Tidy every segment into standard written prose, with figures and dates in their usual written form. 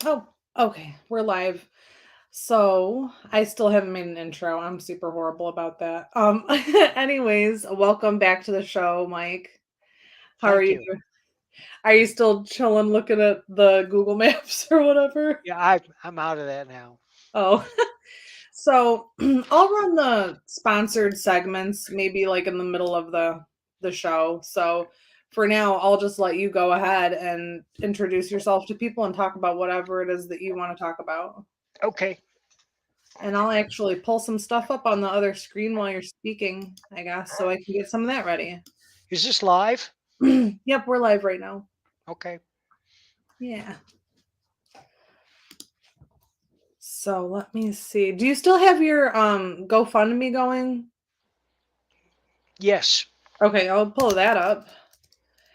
Oh, okay. We're live. So I still haven't made an intro. I'm super horrible about that. Anyways, welcome back to the show, Mike. How are Thank you you. doing? Are you still chilling looking at the Google Maps or whatever? Yeah, I'm out of that now. Oh, so I'll run the sponsored segments maybe like in the middle of the show. So for now, I'll just let you go ahead and introduce yourself to people and talk about whatever it is that you want to talk about. Okay. And I'll actually pull some stuff up on the other screen while you're speaking, I guess, so I can get some of that ready. Is this live? Yep, we're live right now. Okay. Yeah. So let me see. Do you still have your GoFundMe going? Yes. Okay, I'll pull that up.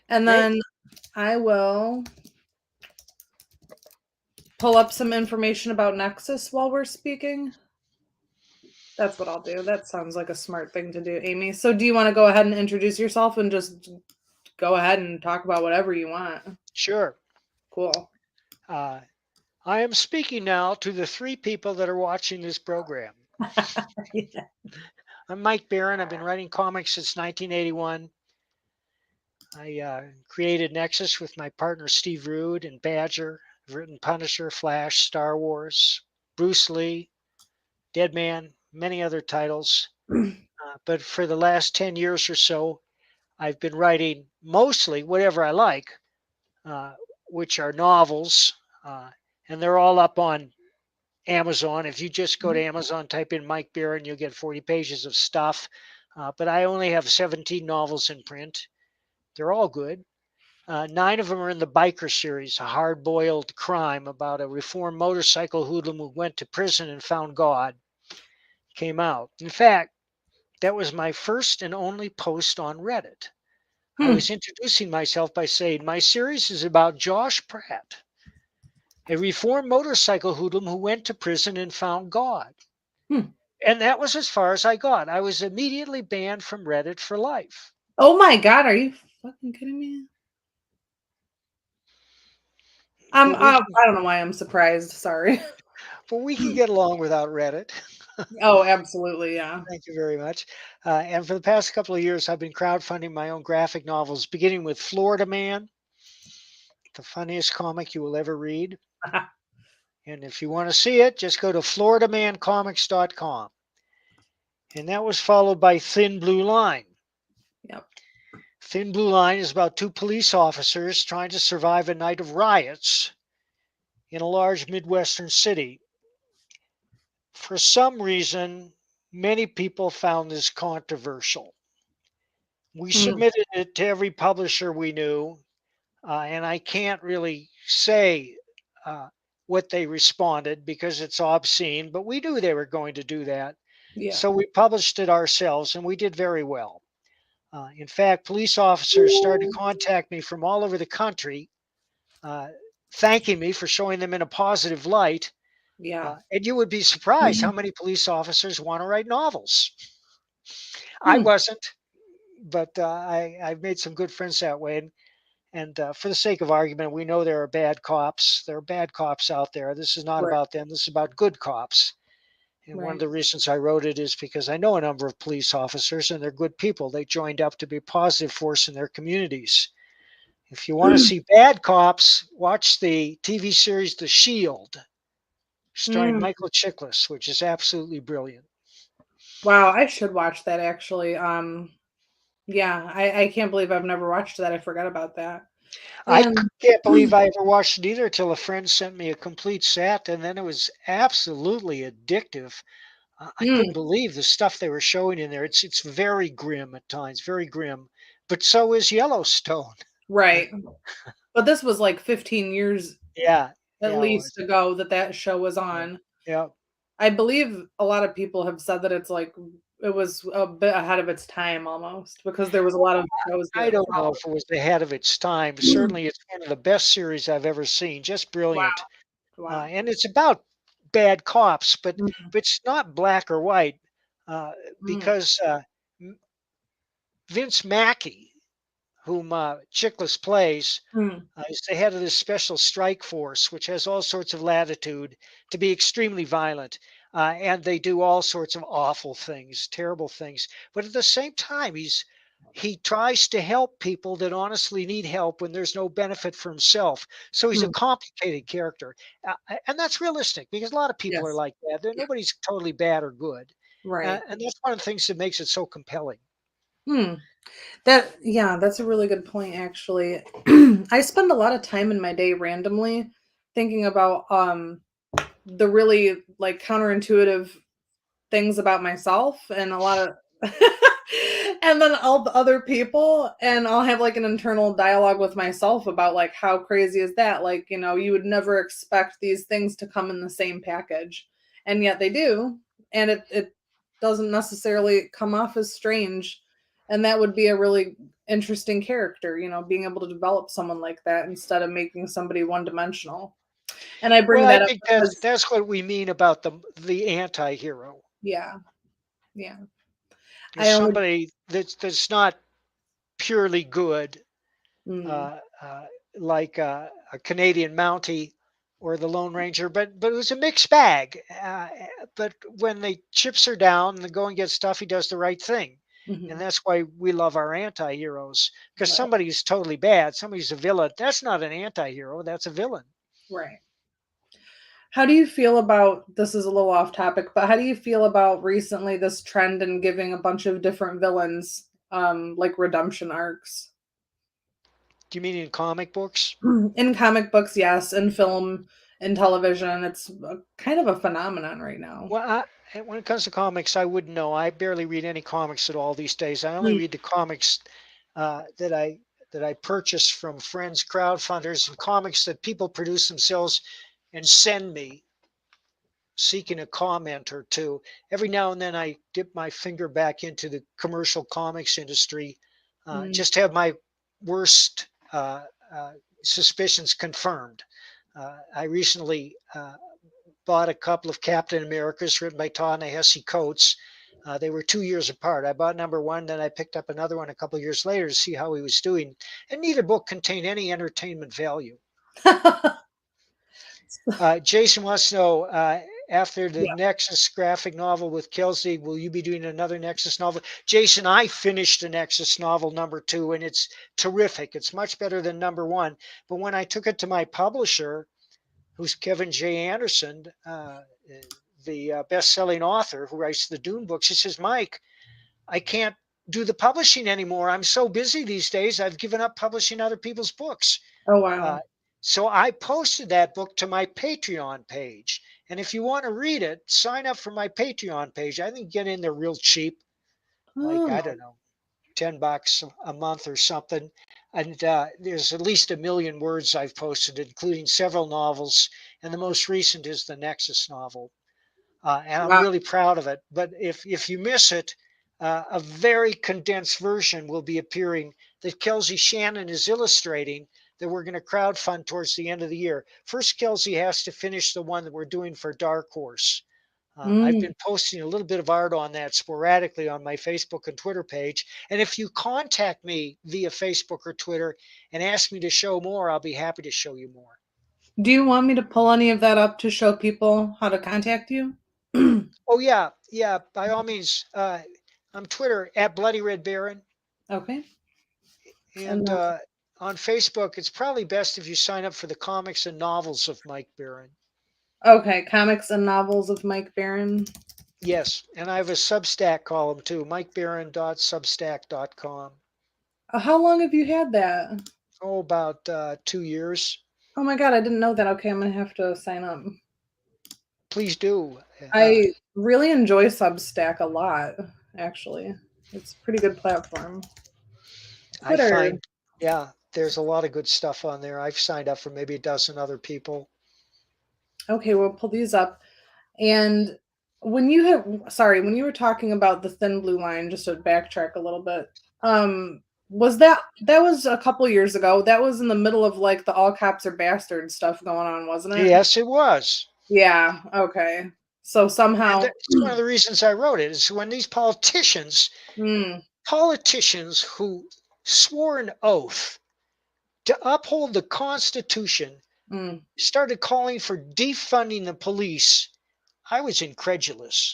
And Great. then I will pull up some information about Nexus while we're speaking. That's what I'll do. That sounds like a smart thing to do, Amy. So do you want to go ahead and introduce yourself and just go ahead and talk about whatever you want? Sure. Cool. Uh, I am speaking now to the three people that are watching this program. Yeah. I'm Mike Barron. I've been writing comics since 1981. I created Nexus with my partner Steve Rude and Badger. I've written Punisher, Flash, Star Wars, Bruce Lee, Dead Man, many other titles. But for the last 10 years or so, I've been writing mostly whatever I like, uh, which are novels, uh, and they're all up on Amazon. If you just go to Amazon, type in Mike Barron, you'll get 40 pages of stuff. But I only have 17 novels in print. They're all good. Nine of them are in the Biker series, a hard boiled crime about a reformed motorcycle hoodlum who went to prison and found God. Came out. In fact, that was my first and only post on Reddit. I Hmm. was introducing myself by saying, my series is about Josh Pratt, a reformed motorcycle hoodlum who went to prison and found God. Hmm. And that was as far as I got. I was immediately banned from Reddit for life. Oh my God, are you fucking kidding me? But we can, I don't know why I'm surprised. Sorry. but we can get along without Reddit. Oh, absolutely, yeah. Thank you very much. And for the past couple of years, I've been crowdfunding my own graphic novels, beginning with Florida Man, the funniest comic you will ever read. And if you want to see it, just go to floridamancomics.com. And that was followed by Thin Blue Line. Yep. Thin Blue Line is about two police officers trying to survive a night of riots in a large Midwestern city. For some reason, many people found this controversial. We Mm, submitted it to every publisher we knew, and I can't really say uh, what they responded because it's obscene, but we knew they were going to do that. yeah. So we published it ourselves, and we did very well. In fact, police officers started to contact me from all over the country, uh, thanking me for showing them in a positive light. Yeah. And you would be surprised how many police officers want to write novels. I Hmm. wasn't, but I've made some good friends that way. And for the sake of argument, we know there are bad cops. There are bad cops out there. This is not Right. about them. This is about good cops. And one of Right. the reasons I wrote it is because I know a number of police officers and they're good people. They joined up to be a positive force in their communities. If you want to see bad cops, watch the TV series The Shield, starring Mm. Michael Chiklis, which is absolutely brilliant. Wow, I should watch that actually. Yeah, I can't believe I've never watched that. I forgot about that. And Can't believe I ever watched it either till a friend sent me a complete set, and then it was absolutely addictive. I couldn't mm, believe the stuff they were showing in there. It's very grim at times, very grim. But so is Yellowstone. right. But this was like 15 years Yeah, at yeah, it was. least ago that that show was Yeah, on. yeah. I believe a lot of people have said that it's like it was a bit ahead of its time almost because there was a lot of shows I that don't know if it was ahead of its time. followed. Certainly, it's one of the best series I've ever seen. Just brilliant. Wow, wow. And it's about bad cops, Mm, but it's not black or white uh, mm, because Vince Mackey, whom Chiklis plays, Hmm. is the head of this special strike force, which has all sorts of latitude to be extremely violent. And they do all sorts of awful things, terrible things. But at the same time, he tries to help people that honestly need help when there's no benefit for himself. So he's a Hmm. complicated character. And that's realistic because a lot of people are Yes. like that. Yeah. Nobody's totally bad or good. Right. And that's one of the things that makes it so compelling. Hmm. That's a really good point actually. I spend a lot of time in my day randomly thinking about the really like counterintuitive things about myself and a lot of and then all the other people, and I'll have like an internal dialogue with myself about like how crazy is that, like, you would never expect these things to come in the same package, and yet they do, and it doesn't necessarily come off as strange, and that would be a really interesting character, being able to develop someone like that instead of making somebody one dimensional. And I bring Well, I that up think because that's what we mean about the anti-hero. yeah, yeah. Is I only somebody that's not purely good, mm, uh, uh, like a Canadian Mountie or the Lone Ranger, but it was a mixed bag. But when the chips are down and the going gets tough, he does the right thing, and mhm, that's why we love our anti-heroes. Because right, somebody's totally bad, somebody's a villain. That's not an anti-hero. That's a villain. right. How do you feel about this is a little off topic, but how do you feel about recently this trend in giving a bunch of different villains like redemption arcs? Do you mean in comic books? In comic books, yes, in film, in television, it's kind of a phenomenon right now. Well, when it comes to comics, I wouldn't know. I barely read any comics at all these days. I only Mm, read the comics that I purchase from friends, crowdfunders, and comics that people produce themselves and send me, seeking a comment or two. Every now and then, I dip my finger back into the commercial comics industry, mm, just to have my worst uh, suspicions confirmed. I recently bought a couple of Captain Americas written by Ta-Nehisi Coates. They were 2 years apart. I bought number one, then I picked up another one a couple of years later to see how he was doing. And neither book contained any entertainment value. Jason wants to know, after the yeah. Nexus graphic novel with Kelsey, will you be doing another Nexus novel? Jason, I finished the Nexus novel number two, and it's terrific. It's much better than number one. But when I took it to my publisher, who's Kevin J. Anderson, the best-selling author who writes the Dune books. He says, Mike, I can't do the publishing anymore. I'm so busy these days. I've given up publishing other people's books. Oh Uh, wow. so I posted that book to my Patreon page. And if you want to read it, sign up for my Patreon page. I think get in there real cheap, like, I Oh, don't know, $10 a month or something. And there's at least 1 million words I've posted, including several novels. And the most recent is the Nexus novel. And I'm wow. really proud of it. But if you miss it, a very condensed version will be appearing that Kelsey Shannon is illustrating that we're going to crowdfund towards the end of the year. First, Kelsey has to finish the one that we're doing for Dark Horse. I've Mm. been posting a little bit of art on that sporadically on my Facebook and Twitter page. And if you contact me via Facebook or Twitter and ask me to show more, I'll be happy to show you more. Do you want me to pull any of that up to show people how to contact you? Oh yeah, yeah. By all means, on Twitter at Bloody Red Baron, Okay. And and on Facebook, it's probably best if you sign up for the comics and novels of Mike Baron. okay, comics and novels of Mike Barron. Yes, and I have a Substack column too, mikebaron.substack.com. How long have you had that? Oh, about 2 years. Oh my god, I didn't know that. Okay, I'm gonna have to sign up. Please do. I really enjoy Substack a lot, actually. It's a pretty good platform. I Twitter. find, yeah, there's a lot of good stuff on there. I've signed up for maybe a dozen other people. Okay, we'll pull these up. And when you were talking about the thin blue line, just to backtrack a little bit, was that was a couple years ago. That was in the middle of like the all cops are bastards stuff going on, wasn't it? Yes, it was. Yeah, okay. So And somehow that's one of the reasons I wrote it is when these politicians mm, politicians who swore an oath to uphold the Constitution, Mm, started calling for defunding the police, I was incredulous.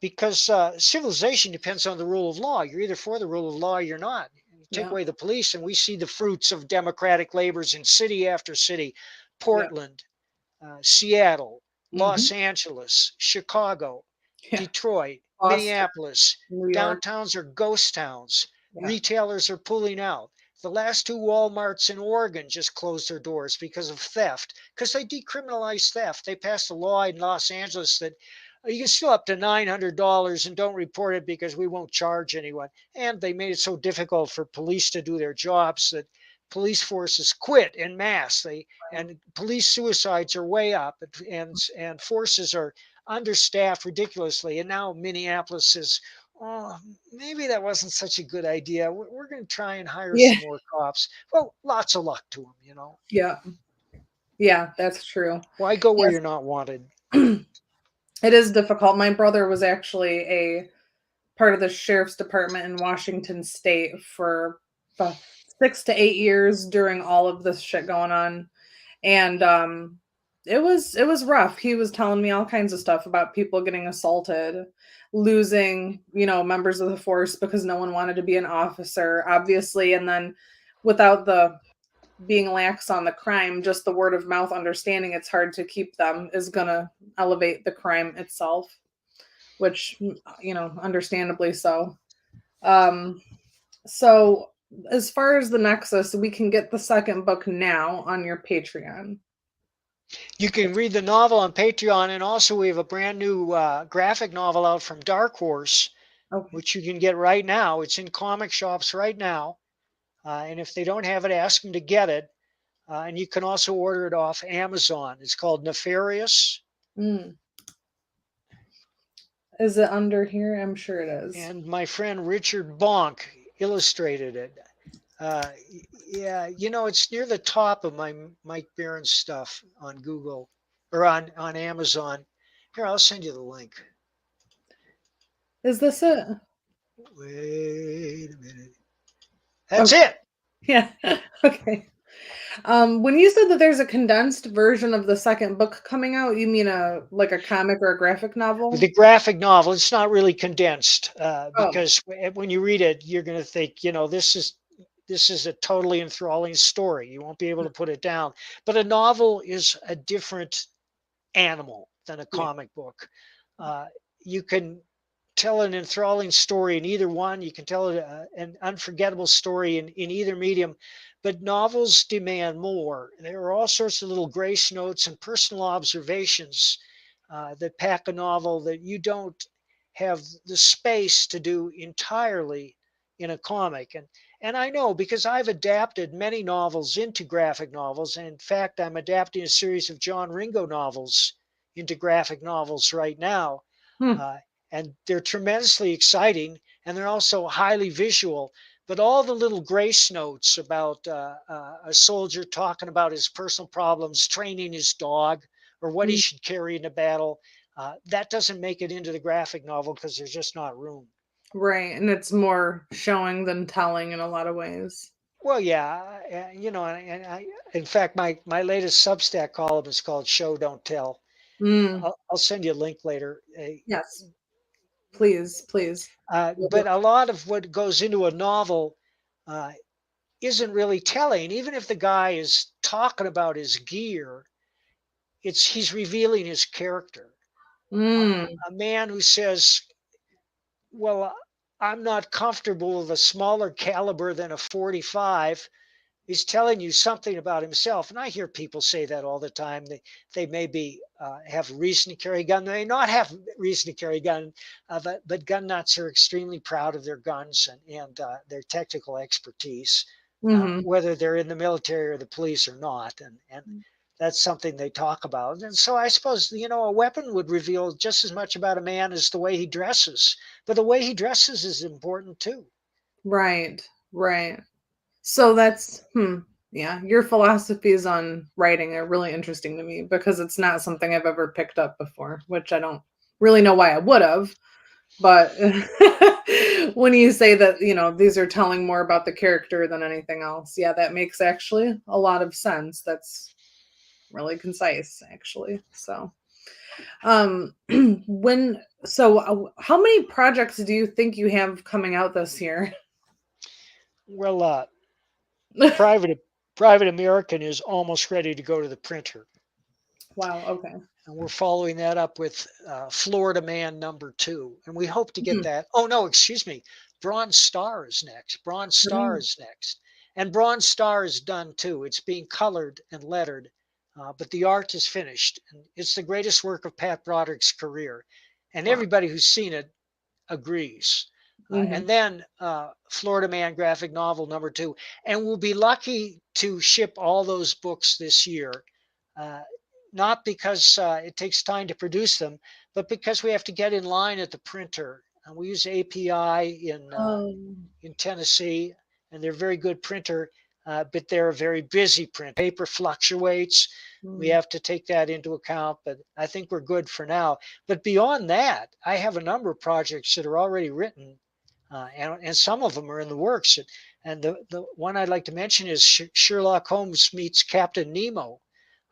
Because civilization depends on the rule of law. You're either for the rule of law or you're not. You take yeah. away the police, and we see the fruits of democratic labors in city after city: Yeah. Portland, Seattle, Hmm. Los Angeles, Chicago, Yeah. Detroit, Boston, Minneapolis. New York. Downtowns are ghost towns. Yeah. Retailers are pulling out. The last two Walmarts in Oregon just closed their doors because of theft, because they decriminalized theft. They passed a law in Los Angeles that you can steal up to $900 and don't report it because we won't charge anyone. And they made it so difficult for police to do their jobs that police forces quit en masse. And police suicides are way up, and forces are understaffed ridiculously. And now Minneapolis is, oh, maybe that wasn't such a good idea. We're going to try and hire Yeah. some more cops. Well, lots of luck to them, you know. Yeah. Yeah, that's true. Why go where Yes. you're not wanted? It is difficult. My brother was actually a part of the sheriff's department in Washington state for about 6 to 8 years during all of this shit going on. And it was rough. He was telling me all kinds of stuff about people getting assaulted, losing, members of the force because no one wanted to be an officer, obviously, and then without the being lax on the crime, just the word of mouth understanding it's hard to keep them is going to elevate the crime itself, which, understandably so. Um, so as far as the Nexus, we can get the second book now on your Patreon. You can read the novel on Patreon, and also we have a brand new graphic novel out from Dark Horse, Okay. which you can get right now. It's in comic shops right now, and if they don't have it, ask them to get it. And you can also order it off Amazon. It's called Nefarious. Mm. Is it under here? I'm sure it is. And my friend Richard Bonk illustrated it. Yeah, it's near the top of my Mike Barron stuff on Google or on Amazon. Here, I'll send you the link. Is this it? Wait a minute. That's it. Yeah. Okay. When you said that there's a condensed version of the second book coming out, you mean a comic or a graphic novel? The graphic novel, it's not really condensed Oh. because when you read it, you're going to think, this is a totally enthralling story. You won't be able to put it down. But a novel is a different animal than a comic book. You can tell an enthralling story in either one. You can tell an unforgettable story in either medium. But novels demand more. There are all sorts of little grace notes and personal observations that pack a novel that you don't have the space to do entirely in a comic. And I know because I've adapted many novels into graphic novels. And in fact, I'm adapting a series of John Ringo novels into graphic novels right now. And they're tremendously exciting, and they're also highly visual. But all the little grace notes about a soldier talking about his personal problems, training his dog, or what he should carry in a battle, that doesn't make it into the graphic novel because there's just not room. Right, and it's more showing than telling in a lot of ways. Well, yeah, in fact, my latest Substack column is called "Show Don't Tell." I'll send you a link later. Yes, please. But a lot of what goes into a novel isn't really telling. Even if the guy is talking about his gear, he's revealing his character. A man who says, well, I'm not comfortable with a smaller caliber than a 45. He's telling you something about himself. And I hear people say that all the time. They maybe have reason to carry a gun. They may not have reason to carry a gun, but gun nuts are extremely proud of their guns and their technical expertise, whether they're in the military or the police or not. And that's something they talk about. And so I suppose, a weapon would reveal just as much about a man as the way he dresses. But the way he dresses is important too. Right. So that's, yeah, your philosophies on writing are really interesting to me because it's not something I've ever picked up before, which I don't really know why I would have, but when you say that, these are telling more about the character than anything else. Yeah, that makes actually a lot of sense. That's really concise, actually. So, how many projects do you think you have coming out this year? Well, Private American is almost ready to go to the printer. Wow. Okay. And we're following that up with Florida Man #2. And we hope to get Mhm. that. Oh, no, excuse me. Bronze Star is next. Bronze Star is next. And Bronze Star is done too. It's being colored and lettered, but the art is finished. And it's the greatest work of Pat Broderick's career. And Wow. everybody who's seen it agrees. And then Florida Man graphic novel #2. And we'll be lucky to ship all those books this year. Not because it takes time to produce them, but because we have to get in line at the printer. And we use API in Tennessee, and they're a very good printer, but they're a very busy print. Paper fluctuates. We have to take that into account, but I think we're good for now. But beyond that, I have a number of projects that are already written, and some of them are in the works. And the one I'd like to mention is Sherlock Holmes meets Captain Nemo.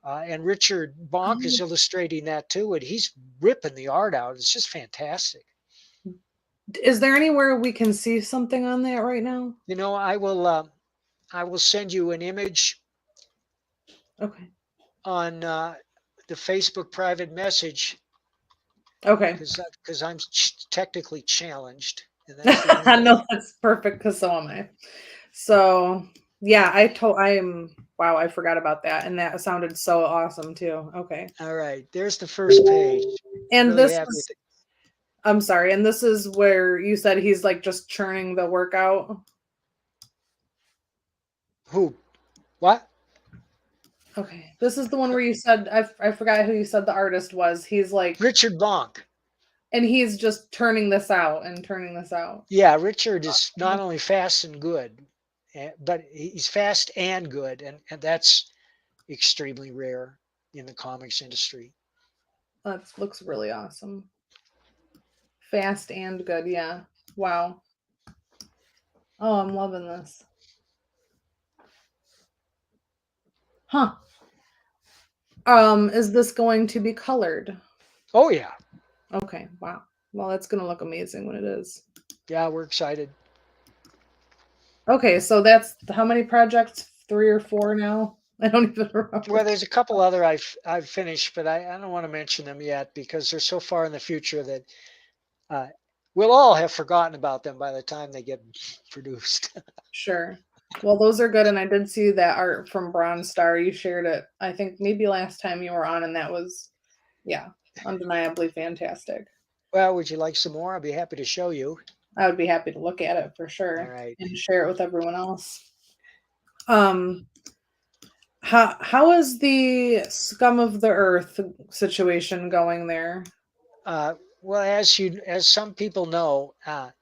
And Richard Bonk is illustrating that too, and he's ripping the art out. It's just fantastic. Is there anywhere we can see something on that right now? I will send you an image. Okay. On the Facebook private message. Okay. Because I'm technically challenged, and that's the only way. No, that's perfect. Because so am I. So yeah, wow, I forgot about that. And that sounded so awesome too. Okay. All right. There's the first page. And really this happy is, with it. I'm sorry. And this is where you said he's like just churning the work out. Who? What? Okay. This is the one where you said, I forgot who you said the artist was. He's like Richard Bonk. And he's just turning this out and turning this out. Yeah, Richard is not only fast and good, but he's fast and good, and that's extremely rare in the comics industry. That looks really awesome. Fast and good, yeah. Wow. Oh, I'm loving this. Huh. Is this going to be colored? Oh yeah. Okay, wow. Well, that's gonna look amazing when it is. Yeah, we're excited. Okay, so that's how many projects? 3 or 4 now? I don't even remember. Well, there's a couple other I've finished, but I don't want to mention them yet because they're so far in the future that we'll all have forgotten about them by the time they get produced. Sure. Well, those are good, and I did see that art from Bronze Star. You shared it, I think, maybe last time you were on, and that was, yeah, undeniably fantastic. Well, would you like some more? I'll be happy to show you. I would be happy to look at it for sure. All right. And share it with everyone else. How is the scum of the earth situation going there? Well, as some people know, out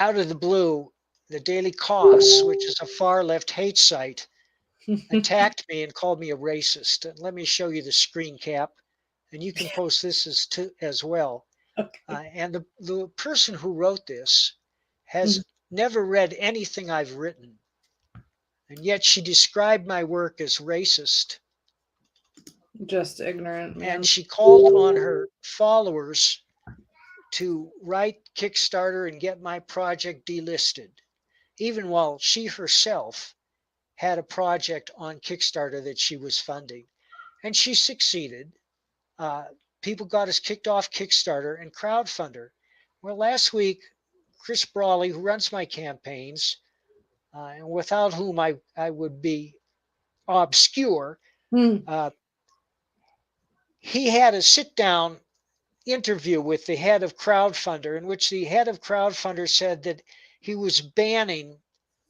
of the blue, the Daily Kos, which is a far left hate site, attacked me and called me a racist. Let me show you the screen cap, and you can post this as well. Okay. And the person who wrote this has never read anything I've written, and yet she described my work as racist. Just ignorant, man. And she called on her followers to write Kickstarter and get my project delisted, even while she herself had a project on Kickstarter that she was funding. And she succeeded. People got us kicked off Kickstarter and Crowdfunder. Well, last week, Chris Brawley, who runs my campaigns, and without whom I would be obscure, he had a sit-down interview with the head of Crowdfunder, in which the head of Crowdfunder said that he was banning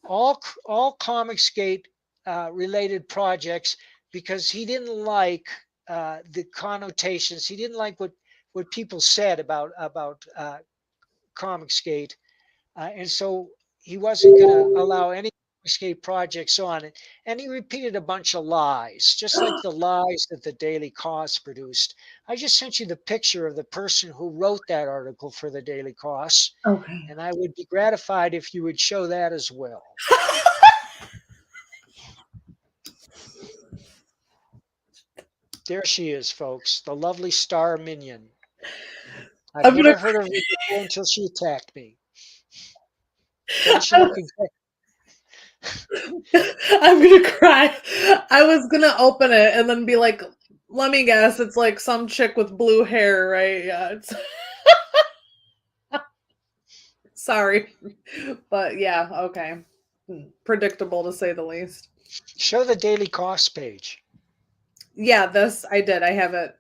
all Comicsgate related projects because he didn't like the connotations. He didn't like what people said about Comicsgate, and so he wasn't going to allow any Comicsgate projects on it, and he repeated a bunch of lies, just like the lies that the Daily Cause produced. I just sent you the picture of the person who wrote that article for the Daily Cause, Okay. and I would be gratified if you would show that as well. There she is, folks, the lovely Star Minion. I've I'm gonna never heard of her before until she attacked me. Doesn't she look exactly? I'm gonna cry. I was gonna open it and then be like, let me guess, it's like some chick with blue hair, right? Yeah, it's sorry. But yeah, okay. Predictable to say the least. Show the Daily Cost page. Yeah, this I did. I have it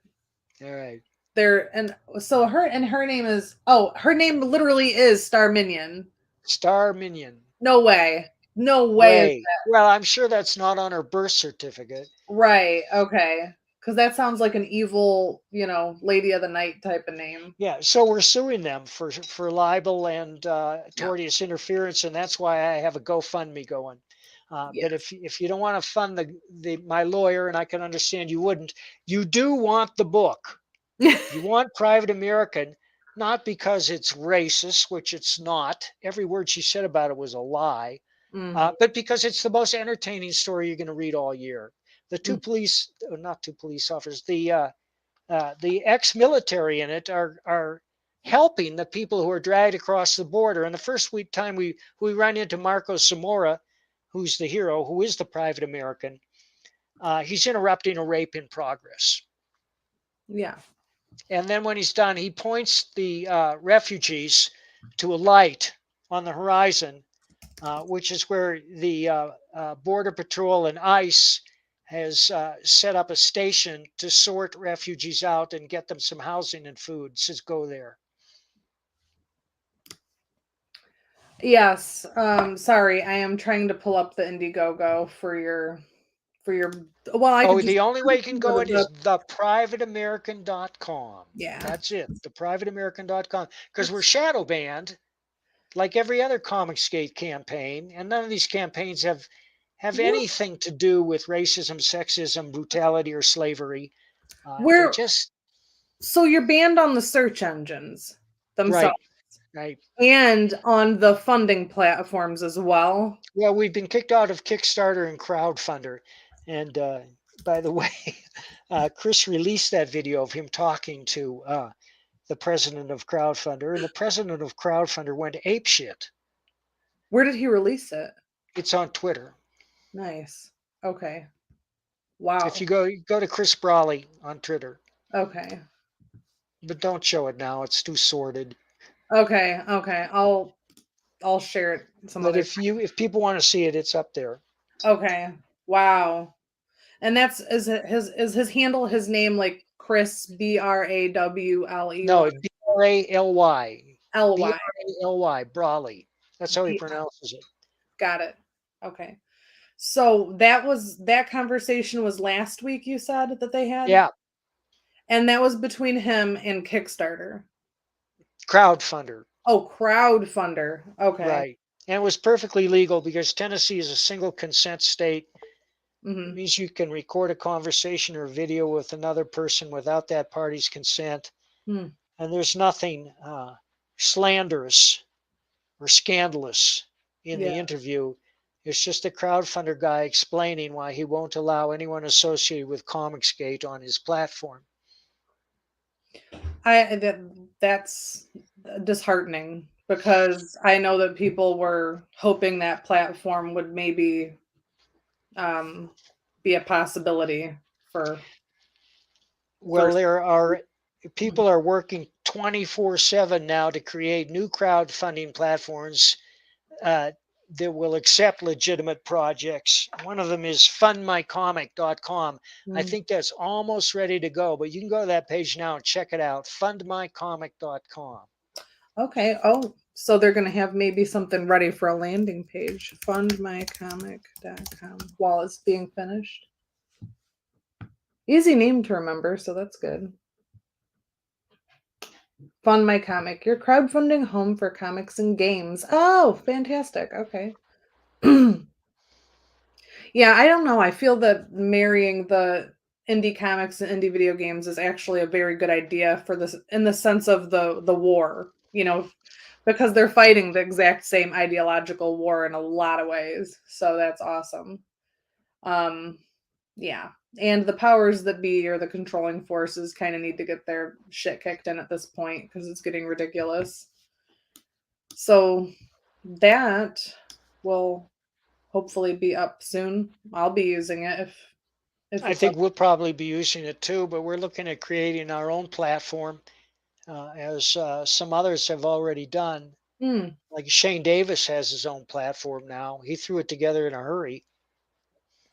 All right. there. And so her name is, oh, her name literally is Star Minion. Star Minion. No way. No way is Way. Well, I'm sure that's not on her birth certificate. right. Okay. Because that sounds like an evil, Lady of the Night type of name. Yeah, so we're suing them for libel and Yeah. tortious interference, and that's why I have a GoFundMe going. But if you don't want to fund my lawyer, and I can understand you wouldn't, you do want the book. You want Private American, not because it's racist, which it's not. Every word she said about it was a lie, but because it's the most entertaining story you're going to read all year. The not two police officers, the ex-military in it are helping the people who are dragged across the border. And the first time we run into Marcos Zamora, who's the hero, who is the private American, he's interrupting a rape in progress. Yeah. And then when he's done, he points the refugees to a light on the horizon, which is where the Border Patrol and ICE has set up a station to sort refugees out and get them some housing and food. Says go there. Yes. Sorry, I am trying to pull up the Indiegogo for your well, I could just The only way you can go go to it is theprivateamerican.com. yeah. That's it, theprivateamerican.com. Because we're shadow banned like every other Comicsgate campaign, and none of these campaigns have anything to do with racism, sexism, brutality, or slavery. They're just so you're banned on the search engines themselves right. and on the funding platforms as well. Well, we've been kicked out of Kickstarter and Crowdfunder. And by the way, Chris released that video of him talking to the president of Crowdfunder, and the president of Crowdfunder went apeshit. Where did he release it? It's on Twitter. Nice. Okay. Wow. If you go to Chris Brawley on Twitter. Okay. But don't show it now. It's too sordid. Okay. I'll share it some But other if people want to see it, it's up there. Okay. Wow. And is his handle, his name, like Chris BRAWLE? No, BRALY. LY. BRALY, Brawley. That's how he pronounces it. Got it. Okay. So that conversation was last week, you said that they had? Yeah. And that was between him and Kickstarter. Crowdfunder. Oh, crowdfunder. Okay. Right. And it was perfectly legal because Tennessee is a single consent state. It means you can record a conversation or video with another person without that party's consent. And there's nothing slanderous or scandalous in the interview. It's just a crowdfunder guy explaining why he won't allow anyone associated with Comicsgate on his platform. That's disheartening because I know that people were hoping that platform would maybe be a possibility for. Well, there are people are working 24/7 now to create new crowdfunding platforms that will accept legitimate projects. One of them is fundmycomic.com. I think that's almost ready to go, but you can go to that page now and check it out. Fundmycomic.com. Okay. Oh, so they're going to have maybe something ready for a landing page. Fundmycomic.com while it's being finished. Easy name to remember, so that's good. Fund My Comic, your crowdfunding home for comics and games. Oh, fantastic. Okay. Yeah, I don't know. I feel that marrying the indie comics and indie video games is actually a very good idea for this in the sense of the war, because they're fighting the exact same ideological war in a lot of ways. So that's awesome. Um yeah. And the powers that be or the controlling forces kind of need to get their shit kicked in at this point because it's getting ridiculous. So that will hopefully be up soon. I'll be using it if I it's up. think we'll probably be using it too, but we're looking at creating our own platform, as some others have already done. Mm. Like Shane Davis has his own platform now. He threw it together in a hurry.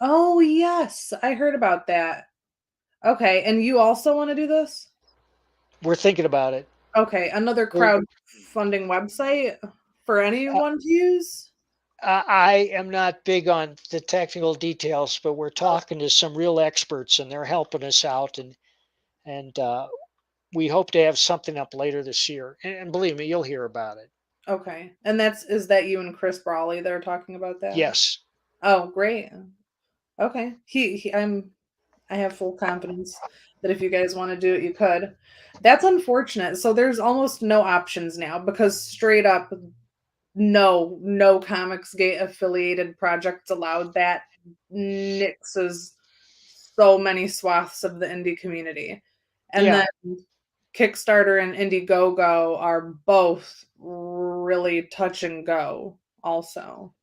Oh, yes. I heard about that. Okay, and you also want to do this? We're thinking about it. Okay, another We're, crowdfunding website for anyone to use? I am not big on the technical details, but we're Oh, talking to some real experts, and they're helping us out, and we hope to have something up later this year. And believe me, you'll hear about it. okay. And is that you and Chris Brawley that are talking about that? Yes. Oh, great. Okay. I have full confidence that if you guys want to do it, you could. That's unfortunate. So there's almost no options now because straight up no Comicsgate affiliated projects allowed. That nixes so many swaths of the indie community. And Yeah, then Kickstarter and Indiegogo are both really touch and go also.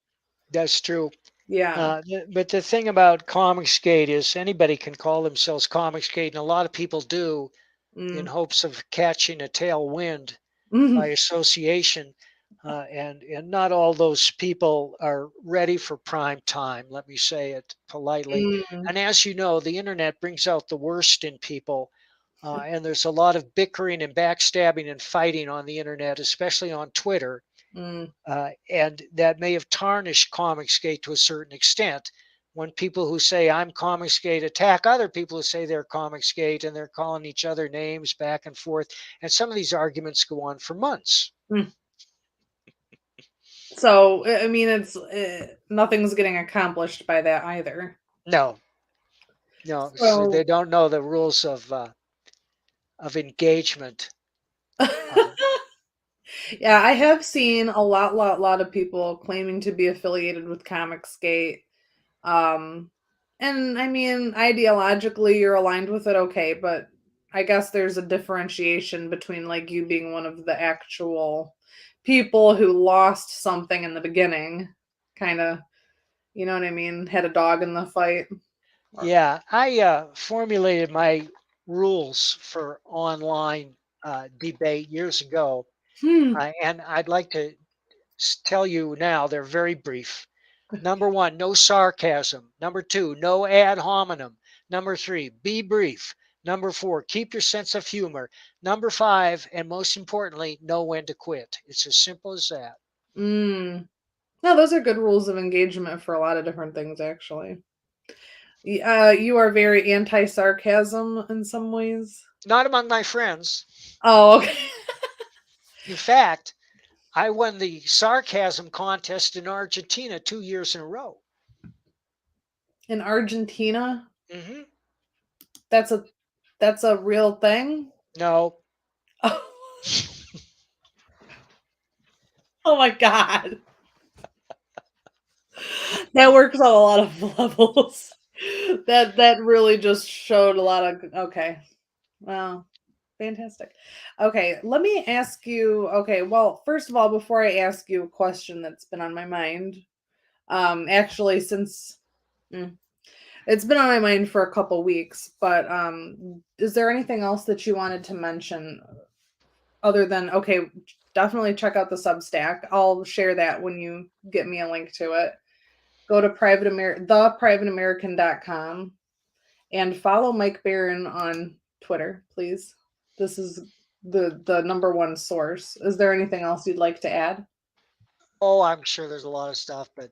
that's true. Yeah. But the thing about Comicsgate is anybody can call themselves Comicsgate, and a lot of people do in Mm. hopes of catching a tailwind by Mhm. association. And not all those people are ready for prime time. Let me say it politely. Mm. And as you know, the internet brings out the worst in people. And there's a lot of bickering and backstabbing and fighting on the internet, especially on Twitter. Mm. And that may have tarnished Comicsgate to a certain extent. When people who say I'm Comicsgate attack other people who say they're Comicsgate, and they're calling each other names back and forth, and some of these arguments go on for months. Mm. So, I mean, it's nothing's getting accomplished by that either. No, no, so So, they don't know the rules of engagement. Uh, yeah, I have seen a lot of people claiming to be affiliated with Comicsgate. Um, and I mean, ideologically, you're aligned with it, okay, but I guess there's a differentiation between like you being one of the actual people who lost something in the beginning, kind of, you know what I mean, had a dog in the fight. Or, yeah, I formulated my rules for online debate years ago, hmm, and I'd like to tell you now they're very brief. Number one, no sarcasm. Number two, no ad hominem. Number three, be brief. Number four, keep your sense of humor. Number five, and most importantly, know when to quit. It's as simple as that. mm. No, those are good rules of engagement for a lot of different things, actually. You are very anti-sarcasm in some ways. Not among my friends. Oh, okay. In fact, I won the sarcasm contest in Argentina 2 years in a row. In Argentina, Hmm. that's a that's a real thing. No. Oh, oh my god. That works on a lot of levels. That really just showed a lot of okay. Wow. Fantastic. Okay, let me ask you. Okay, well, first of all, before I ask you a question that's been on my mind, actually, since mm, it's been on my mind for a couple weeks, but is there anything else that you wanted to mention other than okay? Definitely check out the Substack. I'll share that when you get me a link to it. Go to theprivateamerican.com and follow Mike Barron on Twitter, please. This is the number one source. Is there anything else you'd like to add? Oh, I'm sure there's a lot of stuff, but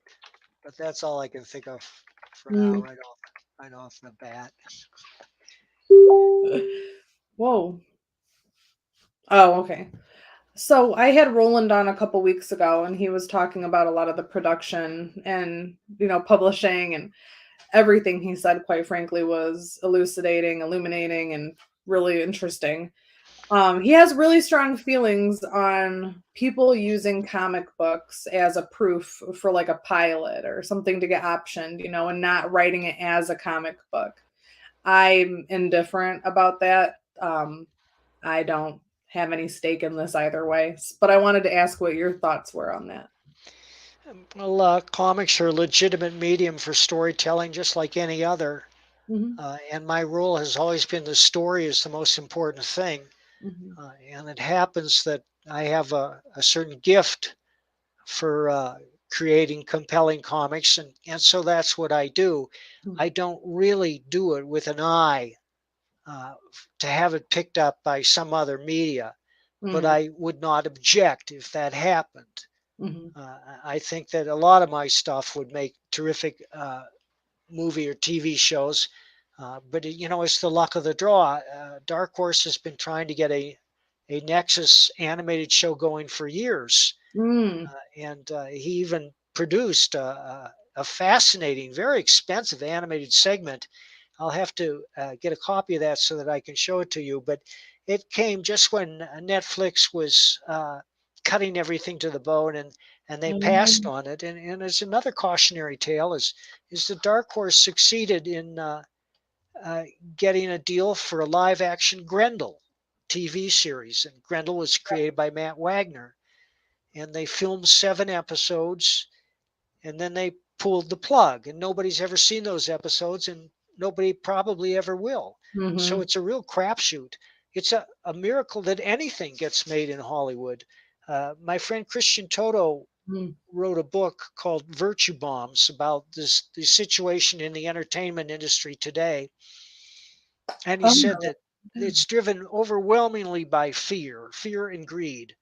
that's all I can think of for now, Mm. right off the bat. Whoa. Oh, okay. So I had Roland on a couple weeks ago, and he was talking about a lot of the production and publishing, and everything he said, quite frankly, was elucidating, illuminating, and really interesting. He has really strong feelings on people using comic books as a proof for like a pilot or something to get optioned, and not writing it as a comic book. I'm indifferent about that. I don't have any stake in this either way, but I wanted to ask what your thoughts were on that. Well, comics are a legitimate medium for storytelling, just like any other. Hmm. And my rule has always been the story is the most important thing. Hmm. And it happens that I have a certain gift for creating compelling comics, and so that's what I do. I don't really do it with an eye to have it picked up by some other media, but Hmm. I would not object if that happened. Hmm. I think that a lot of my stuff would make terrific movie or TV shows, but it's the luck of the draw. Dark Horse has been trying to get a Nexus animated show going for years, Mm. and he even produced a fascinating, very expensive animated segment. I'll have to get a copy of that so that I can show it to you. But it came just when Netflix was cutting everything to the bone, and they passed Mhm. on it. And it's another cautionary tale is the Dark Horse succeeded in uh, getting a deal for a live action Grendel TV series, and Grendel was created by Matt Wagner, and they filmed 7 episodes, and then they pulled the plug, and nobody's ever seen those episodes, and nobody probably ever will. So Mhm. it's a real crapshoot. It's a miracle that anything gets made in Hollywood. My friend Christian Toto Mm. wrote a book called Virtue Bombs about the situation in the entertainment industry today, and he said Oh. that it's driven overwhelmingly by fear and greed.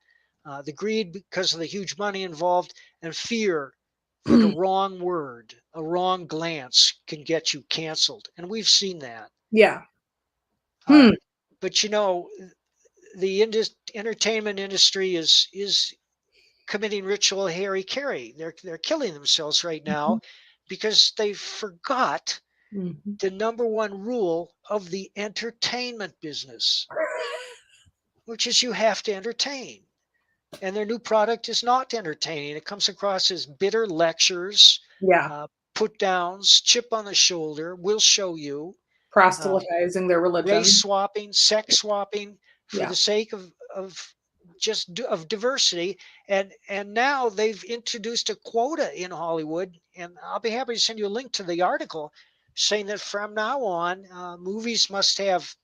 The greed because of the huge money involved, and fear that a wrong word, a wrong glance can get you canceled. And we've seen that. Yeah. Uh, Hmm. but the entertainment industry is committing ritual Harry Carey. They're killing themselves right now because they forgot Mhm. the number one rule of the entertainment business, which is you have to entertain. And their new product is not entertaining. It comes across as bitter lectures, Yeah. uh, put downs, chip on the shoulder, we'll show you, uh, Proselytizing their race religion. swapping, sex swapping for Yeah. the sake of of diversity. And now they've introduced a quota in Hollywood, and I'll be happy to send you a link to the article saying that from now on, movies must have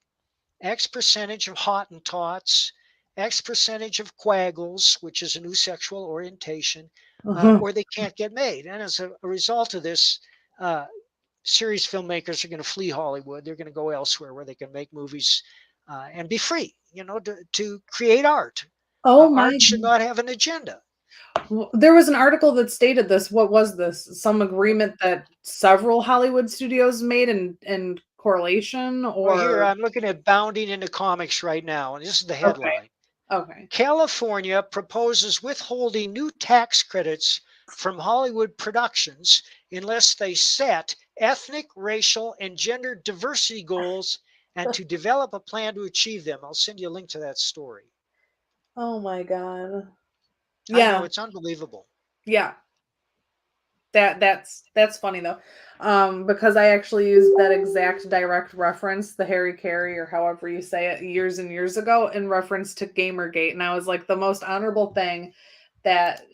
X percentage of Hottentots, X percentage of Quaggles, which is a new sexual orientation, Uh-huh. or they can't get made. And as a result of this, uh, series filmmakers are going to flee Hollywood. They're going to go elsewhere where they can make movies and be free, to create art. Oh my Art should God. not have an agenda. There was an article that stated this. What was this? Some agreement that several Hollywood studios made in correlation, Well, here or I'm looking at Bounding into Comics right now, and this is the okay. headline. Okay. California proposes withholding new tax credits from Hollywood productions unless they set ethnic, racial, and gender diversity goals and to develop a plan to achieve them. I'll send you a link to that story. Oh my God. I know Yeah. it's unbelievable. Yeah. That's funny though. Because I actually used that exact direct reference, the Harry Carey or however you say it, years and years ago in reference to Gamergate. And I was like, the most honorable thing that,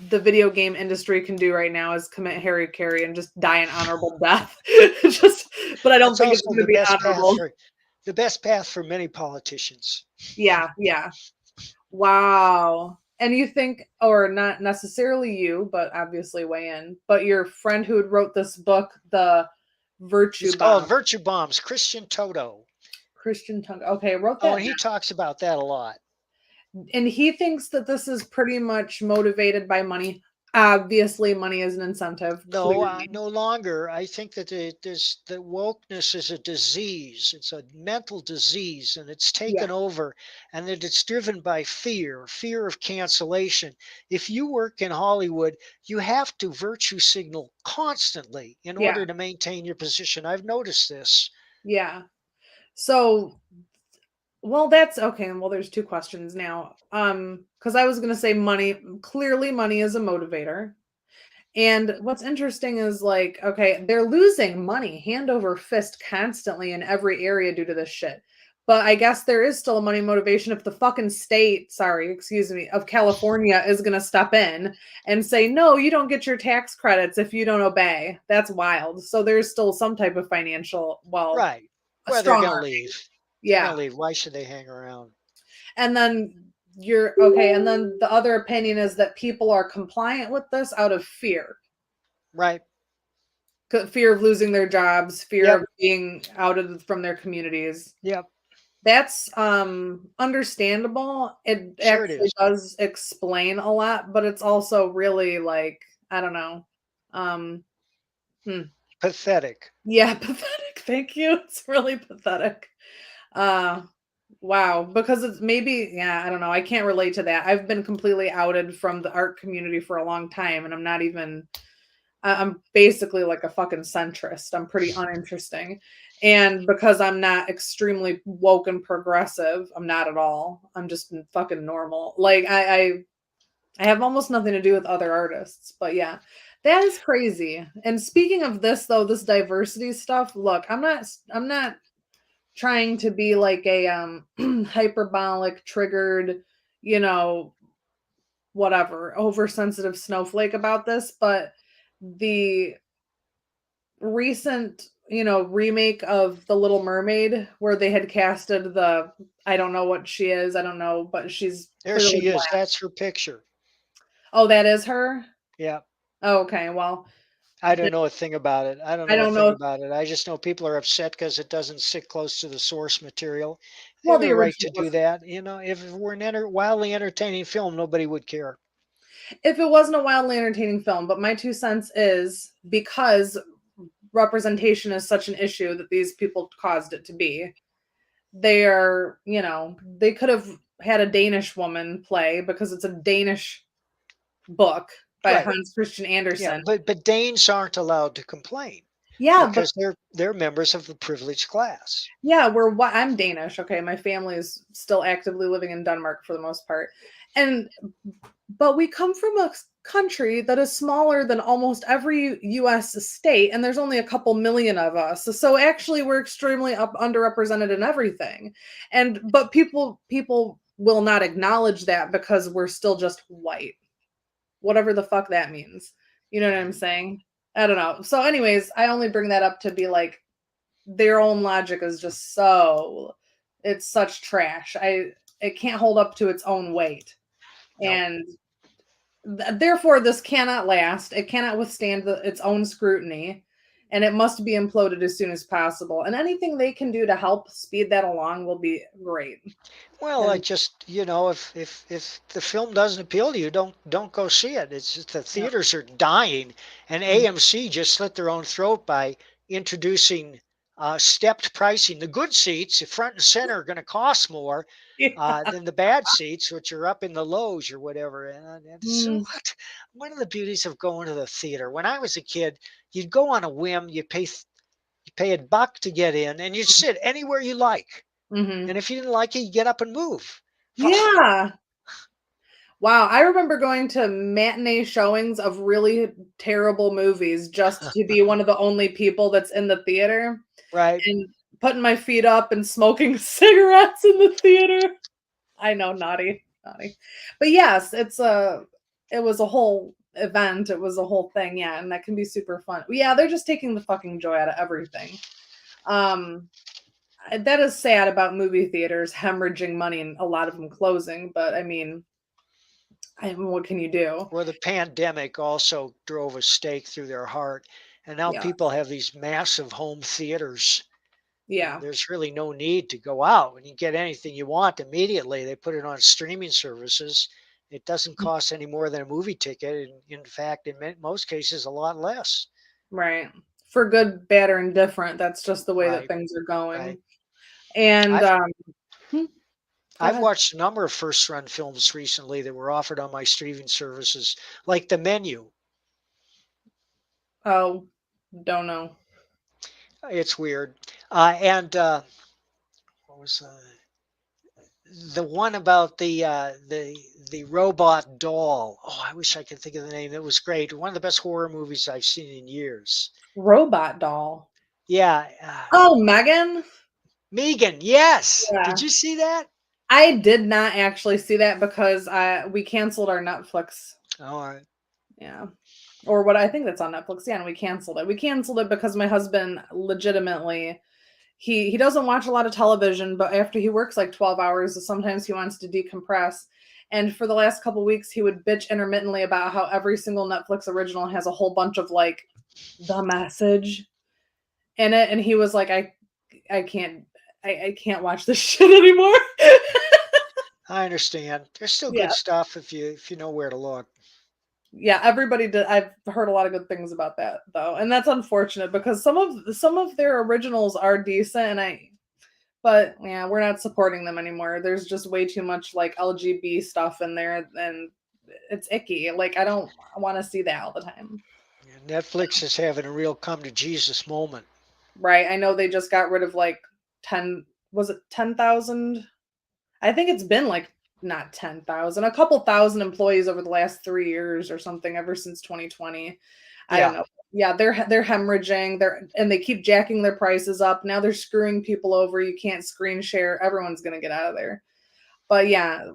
the video game industry can do right now is commit Harry Carey and just die an honorable death. Just but I don't That's think it's also gonna the be best path honorable. for the best path for many politicians. Yeah, yeah. Wow. And you think, or not necessarily you, but obviously weigh in, but your friend who had wrote this book, The Virtue It's called Bomb, Virtue Bombs, Christian Toto. Christian Tongue. Okay, wrote Oh, that and he talks about that a lot. down. And he thinks that this is pretty much motivated by money. Obviously, money is an incentive, No, clearly. no longer. I think that the wokeness is a disease. It's a mental disease, and it's Yeah, taken over, and that it's driven by fear, fear of cancellation. If you work in Hollywood, you have to virtue signal constantly in yeah, order to maintain your position. I've noticed this. yeah. So, well, that's okay. Well, there's 2 questions now. Because I was gonna say money, clearly money is a motivator. And what's interesting is like, okay, they're losing money hand over fist constantly in every area due to this shit. But I guess there is still a money motivation if the fucking state, sorry, excuse me, of California is going to step in and say, no, you don't get your tax credits if you don't obey. That's wild. So there's still some type of financial, well, Right. a Well, they're strong going to arm. leave. They're Yeah. going to leave. Why should they hang around? And then you're okay. And then the other opinion is that people are compliant with this out of fear. Right. Fear of losing their jobs, fear Yep. of being outed from their communities. Yep. That's understandable. It Sure it actually is. does explain a lot, but it's also really like, I don't know. Um hmm. Pathetic. Yeah, pathetic. Thank you. It's really pathetic. Uh wow, because it's maybe yeah, I don't know. I can't relate to that. I've been completely outed from the art community for a long time and I'm not even I'm basically like a fucking centrist. I'm pretty uninteresting. And because I'm not extremely woke and progressive, I'm not at all. I'm just fucking normal. Like I have almost nothing to do with other artists. But yeah, that is crazy. And speaking of this though, this diversity stuff, look, I'm not trying to be like a hyperbolic triggered, you know, whatever, oversensitive snowflake about this, but the recent, remake of The Little Mermaid where they had casted the I don't know what she is, I don't know, but she's There clearly she is. black. That's her picture. Oh, that is her? Yeah. Oh, okay, well, I th don't know a thing about it. I don't I know a don't thing know about it. I just know people are upset because it doesn't sit close to the source material. They well, have the a right to original do was that. If it were an wildly entertaining film, nobody would care. if it wasn't a wildly entertaining film, but my 2 cents is because representation is such an issue that these people caused it to be, they could have had a Danish woman play because it's a Danish book by Right. Hans Christian Yeah. Andersen. But Danes aren't allowed to complain Yeah, but because they're members of the privileged class. yeah, I'm Danish, okay? My family is still actively living in Denmark for the most part. And but we come from a country that is smaller than almost every US state and there's only a couple million of us. So actually we're extremely underrepresented in everything. And but people will not acknowledge that because we're still just white. Whatever the fuck that means. You know what I'm Mhm. saying? I don't know. So anyways, I only bring that up to be like their own logic is just so it's such trash. It can't hold up to its own weight. Nope. And therefore this cannot last. It cannot withstand its own scrutiny and it must be imploded as soon as possible. And anything they can do to help speed that along will be great. Well, I And just if the film doesn't appeal to you, don't go see it. It's just the yeah. theaters are dying, and AMC just slit their own throat by introducing stepped pricing. The good seats, front and center, are going to cost more Yeah. than the bad seats, which are up in the lows or whatever. And so Mm, what? One of the beauties of going to the theater. When I was a kid, you'd go on a whim. You pay $1 to get in, and you'd sit anywhere you like. mhm. And if you didn't like it, you get up and move. Yeah. Wow, I remember going to matinee showings of really terrible movies just to be one of the only people that's in the theater Right. and putting my feet up and smoking cigarettes in the theater. I know, naughty, naughty. But yes, it was a whole event. It was a whole thing, yeah, and that can be super fun. Yeah, they're just taking the fucking joy out of everything. Um, that is sad about movie theaters hemorrhaging money and a lot of them closing, but I mean, what can you do? Well, the pandemic also drove a stake through their heart. And now Yeah, people have these massive home theaters. yeah, There's really no need to go out and you get anything you want immediately. They put it on streaming services It doesn't cost any more than a movie ticket. And in fact, in most cases, a lot less. Right. For good, bad, or indifferent, that's just the way that Right. things are going. Right. And I've go I've ahead. watched a number of first run films recently that were offered on my streaming services, like The Menu. Oh, don't know. It's weird. And what was the one about the robot doll? Oh, I wish I could think of the name. It was great. One of the best horror movies I've seen in years. Robot doll. Yeah, Oh, Megan? Megan. Yes. Did Yeah. you see that? I did not actually see that because we canceled our Netflix. All right. Yeah. Or what I think that's on Netflix. Yeah, and we canceled it. We canceled it because my husband legitimately he doesn't watch a lot of television, but after he works like 12 hours, sometimes he wants to decompress. And for the last couple weeks, he would bitch intermittently about how every single Netflix original has a whole bunch of like the message in it. And he was like, I can't I can't watch this shit anymore. I understand. There's still Yeah. good stuff if you know where to look. Yeah, everybody did. I've heard a lot of good things about that though. And that's unfortunate because some of their originals are decent but yeah, we're not supporting them anymore. There's just way too much like LGB stuff in there and it's icky. Like I don't want to see that all the time. Netflix is having a real come to Jesus moment. Right? I know they just got rid of like 10 was it 10,000? I think it's been like not 10,000, a couple thousand employees over the last 3 years or something ever since 2020. I don't Yeah. know. Yeah, they're hemorrhaging. They keep jacking their prices up. Now they're screwing people over. You can't screen share. Everyone's going to get out of there. But yeah,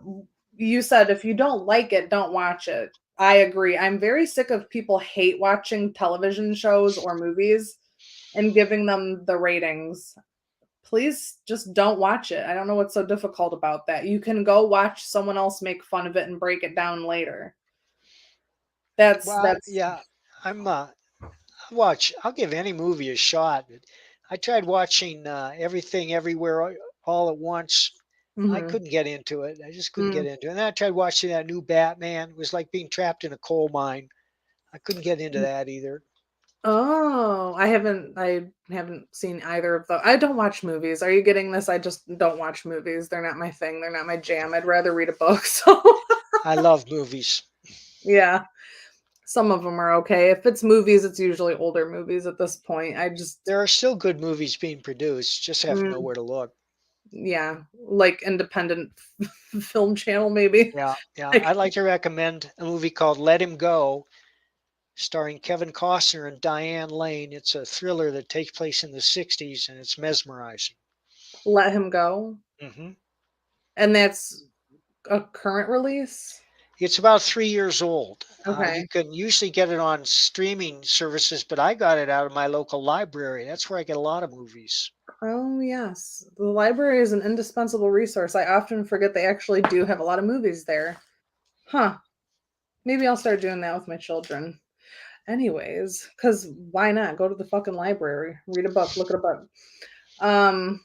you said if you don't like it, don't watch it. I agree. I'm very sick of people hate watching television shows or movies and giving them the ratings. Please just don't watch it. I don't know what's so difficult about that. You can go watch someone else make fun of it and break it down later. Well, That's yeah. I'll give any movie a shot. I tried watching Everything Everywhere All at Once. I mhm. couldn't get into it. I just couldn't get Mm. into it. And then I tried watching that new Batman. It was like being trapped in a coal mine. I couldn't get into that either. Oh, I haven't seen either of those. I don't watch movies. Are you getting this? I just don't watch movies. They're not my thing. They're not my jam. I'd rather read a book. So, I love movies. yeah, some of them are okay. If it's movies, it's usually older movies at this point. I just There are still good movies being produced. Just have to know mm, where to look. yeah, like independent film channel maybe. Yeah, yeah. Like I'd like to recommend a movie called Let Him Go, starring Kevin Costner and Diane Lane. It's a thriller that takes place in the 60s and it's mesmerizing. Let Him Go. Hmm. And that's a current release? It's about 3 years old. You Okay. can usually get it on streaming services, but I got it out of my local library. That's where I get a lot of movies. Oh, yes. The library is an indispensable resource. I often forget they actually do have a lot of movies there. Huh. Maybe I'll start doing that with my children. Anyways, because why not? Go to the fucking library, read a book, look at a book. Um,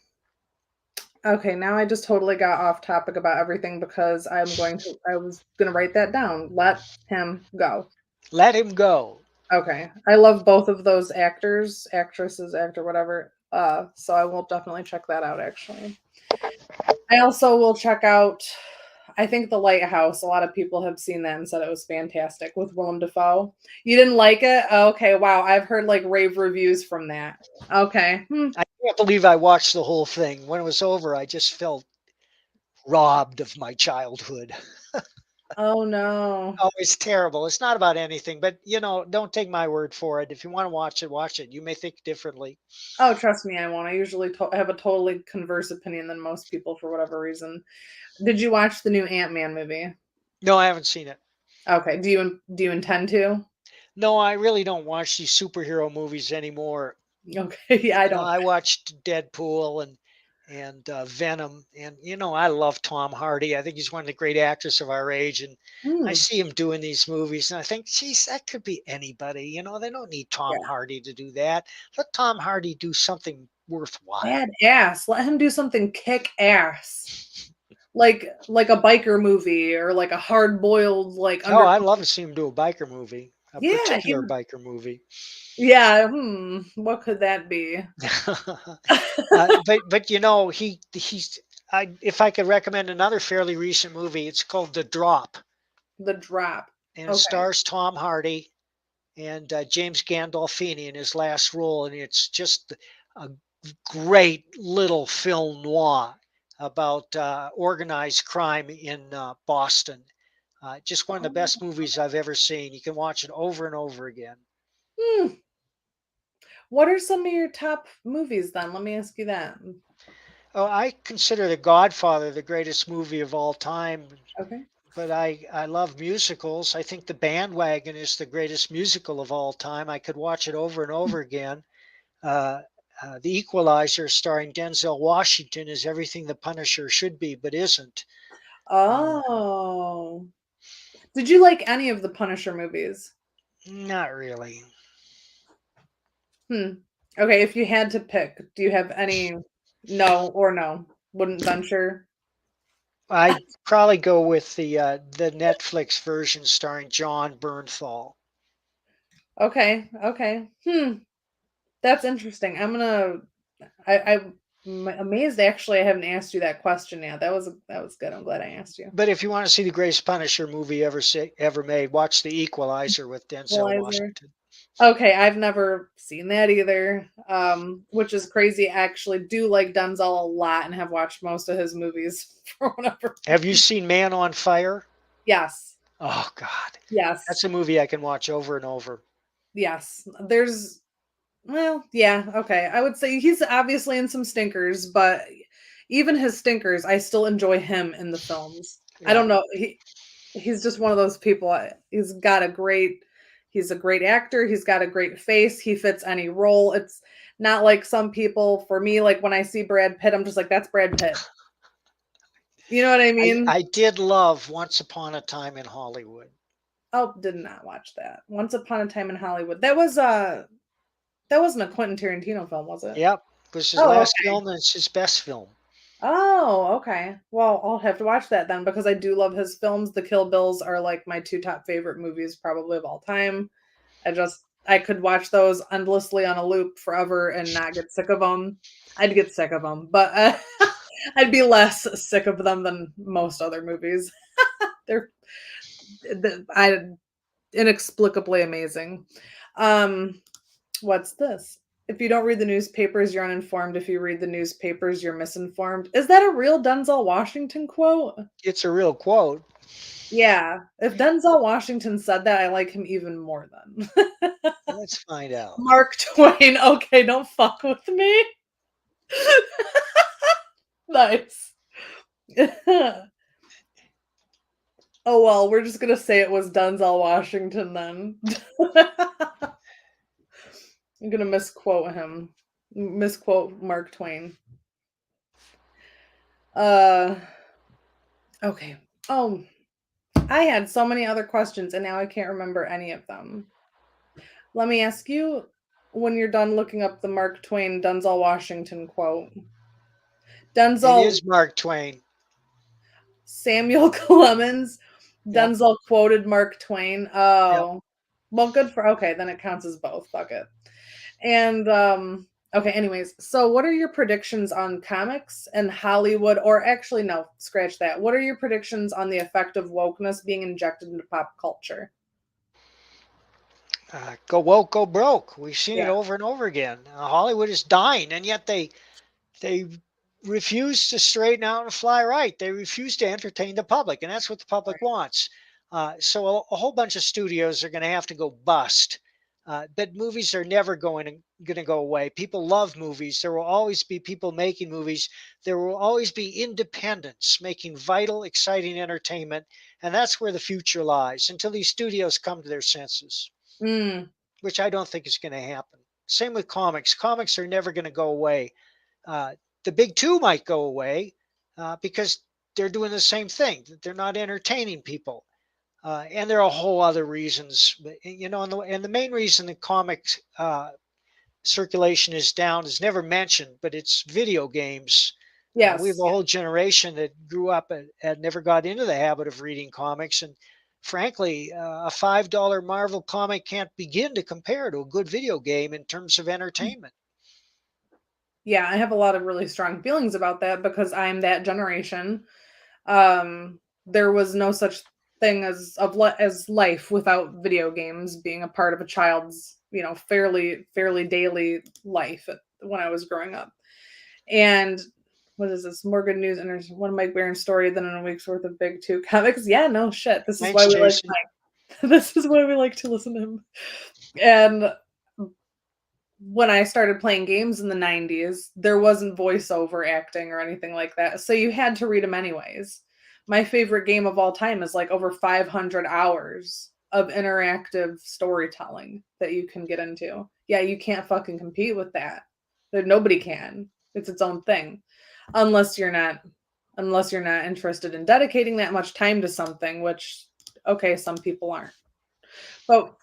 okay, now I just totally got off topic about everything because I was gonna write that down. Let him go. Let Him Go. Okay. I love both of those actors, actresses, actor, whatever. So I will definitely check that out actually. I also will check out I think The Lighthouse. A lot of people have seen that and said it was fantastic with Willem Dafoe. You didn't like it? Okay, wow. I've heard like rave reviews from that. Okay. I can't believe I watched the whole thing. When it was over, I just felt robbed of my childhood. Oh no. Oh, it's terrible. It's not about anything, but don't take my word for it. If you want to watch it, watch it. You may think differently. Oh, trust me, I won't. I usually have a totally converse opinion than most people for whatever reason. Did you watch the new Ant-Man movie? No, I haven't seen it. Okay. Do you intend to? No, I really don't watch these superhero movies anymore. Okay. Yeah, I don't. I watched Deadpool and Venom, and I love Tom Hardy. I think he's one of the great actors of our age, and I Hmm. see him doing these movies, and I think, geez, that could be anybody. They don't need Tom Yeah. Hardy to do that. Let Tom Hardy do something worthwhile. Bad ass. Let him do something kick ass. like a biker movie or like a hard boiled like Oh, under. I love to see him do a biker movie, a Yeah, he particular would. biker movie. Yeah. What could that be? But he's if I could recommend another fairly recent movie, it's called The Drop, The Drop. and it Okay. stars Tom Hardy and James Gandolfini in his last role, and it's just a great little film noir about organized crime in Boston. Just one of the Oh. best movies I've ever seen. You can watch it over and over again. Hmm. What are some of your top movies then? Let me ask you that. Oh, I consider The Godfather the greatest movie of all time, Okay. but I love musicals. I think The Bandwagon is the greatest musical of all time. I could watch it over and over again. Uh, the Equalizer, starring Denzel Washington, is everything the Punisher should be, but isn't. Uh, Oh. Did you like any of the Punisher movies? Not really. Hmm. Okay, if you had to pick, do you have any no or no? Wouldn't venture? I'd probably go with the Netflix version starring John Bernthal. Okay, okay. That's interesting. I'm amazed actually I haven't asked you that question yet. That was good. I'm glad I asked you. But if you want to see the greatest Punisher movie ever made, watch The Equalizer with Denzel Equalizer. Washington. Okay, I've never seen that either. Which is crazy. I actually do like Denzel a lot and have watched most of his movies for whatever. Have you seen Man on Fire? Yes. Oh God, Yes. that's a movie I can watch over and over. Yes. Well, yeah, okay. I would say he's obviously in some stinkers, but even his stinkers, I still enjoy him in the films. I Yeah, don't know. He's just one of those people. He's a great actor. He's got a great face. He fits any role. It's not like some people, for me, like when I see Brad Pitt, I'm just like, that's Brad Pitt. You know what I mean? I did love Once Upon a Time in Hollywood. Oh, did not watch that. Once Upon a Time in Hollywood. That wasn't a Quentin Tarantino film, was it? Yep, it was his Oh, last okay. film and it's his best film. Oh, okay. Well, I'll have to watch that then because I do love his films. The Kill Bills are like my two top favorite movies probably of all time. I could watch those endlessly on a loop forever and not get sick of them. I'd get sick of them, but I'd be less sick of them than most other movies. They're I inexplicably amazing. Um, what's this? If you don't read the newspapers, you're uninformed. If you read the newspapers, you're misinformed. Is that a real Denzel Washington quote? It's a real quote. Yeah. If Denzel Washington said that, I like him even more then. Let's find out. Mark Twain. Okay, don't fuck with me. Nice. Oh well, we're just gonna say it was Denzel Washington then. I'm gonna misquote him. Misquote Mark Twain. Uh okay. Oh, I had so many other questions and now I can't remember any of them. Let me ask you when you're done looking up the Mark Twain Denzel Washington quote. It Denzel is Mark Twain. Samuel Clemens, Yep, Denzel quoted Mark Twain. yep. Oh, well, good for okay, then it counts as both. Fuck it. And okay, anyways, so what are your predictions on comics and Hollywood? Or actually, no, scratch that. What are your predictions on the effect of wokeness being injected into pop culture? Go woke, go broke. We've seen it Yeah. over and over again. Hollywood is dying, and yet they refuse to straighten out and fly right. They refuse to entertain the public, and that's what the public Right. wants. So a whole bunch of studios are going to have to go bust. But movies are never going to go away. People love movies. There will always be people making movies. There will always be independents making vital, exciting entertainment, and that's where the future lies until these studios come to their senses, Mm, which I don't think is going to happen. Same with comics. Comics are never going to go away. Uh, the big two might go away because they're doing the same thing. They're not entertaining people, and there are a whole other reasons. And the main reason the comics circulation is down is never mentioned, but it's video games. We have Yes. a whole generation that grew up and never got into the habit of reading comics. And frankly, a $5 Marvel comic can't begin to compare to a good video game in terms of entertainment. Yeah, I have a lot of really strong feelings about that because I'm that generation. There was no such thing as life without video games being a part of a child's, fairly daily life when I was growing up. And what is this? More good news and there's one Mike Barron story than in a week's worth of big two comics. Yeah, no shit. This is why Thanks, we like Jason. Mike. This is why we like to listen to him. And when I started playing games in the 90s, there wasn't voiceover acting or anything like that. So you had to read them anyways. My favorite game of all time is like over 500 hours of interactive storytelling that you can get into. Yeah, you can't fucking compete with that. Nobody can. It's its own thing. Unless you're not interested in dedicating that much time to something, which okay, some people aren't. But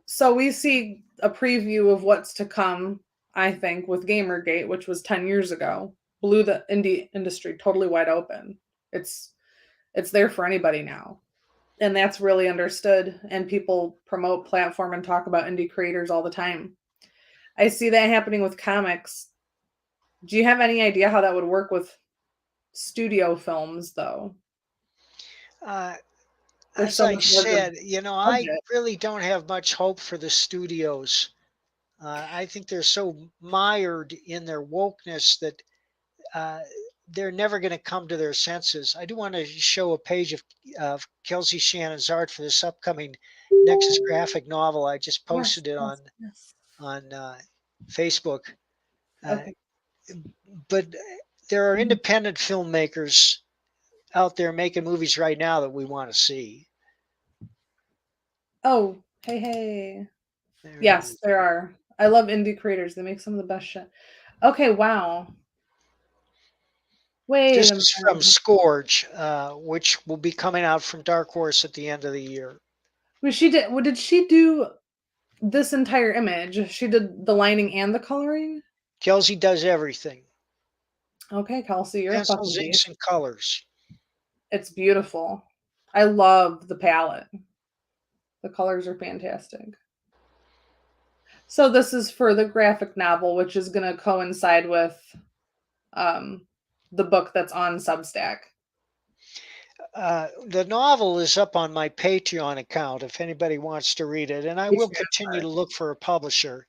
so we see a preview of what's to come, I think, with Gamergate, which was 10 years ago, blew the indie industry totally wide open. It's it's there for anybody now. And that's really understood and people promote platform and talk about indie creators all the time. I see that happening with comics. Do you have any idea how that would work with studio films though? Uh, There's as so I much more said, I budget. really don't have much hope for the studios. I think they're so mired in their wokeness that uh, they're never going to come to their senses. I do want to show a page of Kelsey Shannon's art for this upcoming Nexus graphic novel. I just Yes, posted it yes, yes. on Facebook. Uh, Okay. but there are Mhm. independent filmmakers out there making movies right now that we want to see. Oh, hey, hey. There it Yes, is. there are. I love indie creators. They make some of the best shit. Okay, wow. Wait This a is from minute. Scourge, which will be coming out from Dark Horse at the end of the year. What did she do this entire image? She did the lining and the coloring? Kelsey does everything: Okay, Kelsey, you're a fucking pencils, inks, beast. and colors. It's beautiful. I love the palette. The colors are fantastic. So this is for the graphic novel, which is gonna coincide with um the book that's on Substack. The novel is up on my Patreon account if anybody wants to read it, and I will continue to look for a publisher.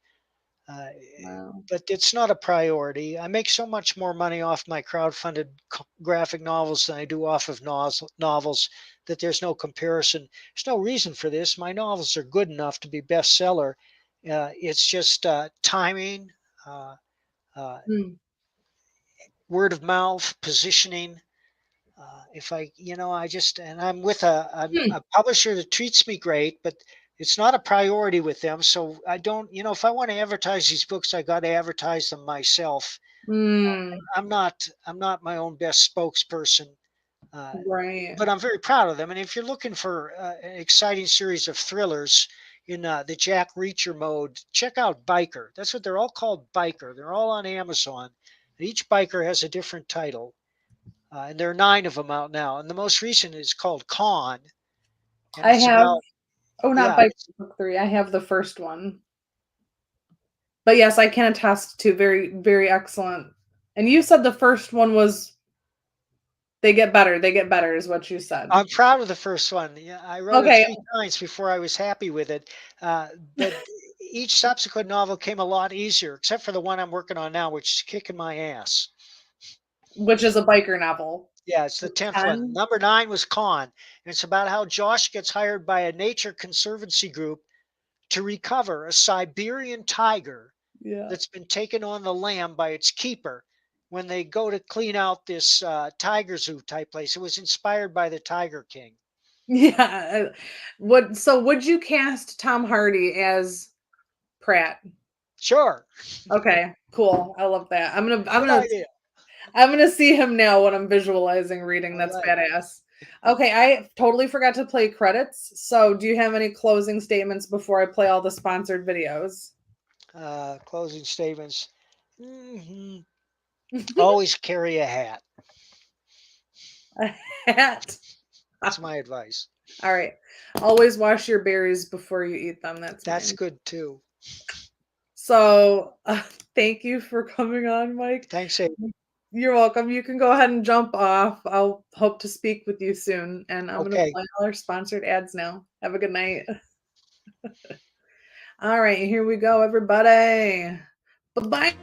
Uh, Wow. but it's not a priority. I make so much more money off my crowdfunded graphic novels than I do off of novels that there's no comparison. There's no reason for this. My novels are good enough to be bestseller. It's just timing, uh, uh, Mm. word of mouth, positioning. If I, and I'm with Hmm. a publisher that treats me great, but it's not a priority with them. So I don't, if I want to advertise these books, I got to advertise them myself. Mm. I'm not my own best spokesperson, uh, Right. but I'm very proud of them. And if you're looking for an exciting series of thrillers in the Jack Reacher mode, check out Biker. That's what they're all called, Biker. They're all on Amazon. Each Biker has a different title. And there are 9 of them out now. And the most recent is called Con, and I it's have about not yeah. by book 3. I have the first one. But yes, I can attest to very, very excellent. And you said the first one was they get better. They get better is what you said. I'm proud of the first one. Yeah, I wrote it Okay. 3 times before I was happy with it. But each subsequent novel came a lot easier, except for the one I'm working on now, which is kicking my ass. Which is a biker novel. Yeah, it's the 10th one. 10? Number 9 was Con. And it's about how Josh gets hired by a nature conservancy group to recover a Siberian tiger Yeah. that's been taken on the lam by its keeper when they go to clean out this tiger zoo type place. It was inspired by the Tiger King. Yeah. Would you cast Tom Hardy as Pratt? Sure. Okay, cool. I love that. Good idea. I'm gonna see him now when I'm visualizing reading. All That's right. badass. Okay, I totally forgot to play credits. So, do you have any closing statements before I play all the sponsored videos? Closing statements. Mhm. Always carry a hat. A hat. That's my advice. All right. Always wash your berries before you eat them. That's mine. good too. So thank you for coming on, Mike. Thanks, Amy. You're welcome. You can go ahead and jump off. I'll hope to speak with you soon. And I'm going to play all our sponsored ads now. Have a good night. All right. Here we go, everybody. Bye-bye.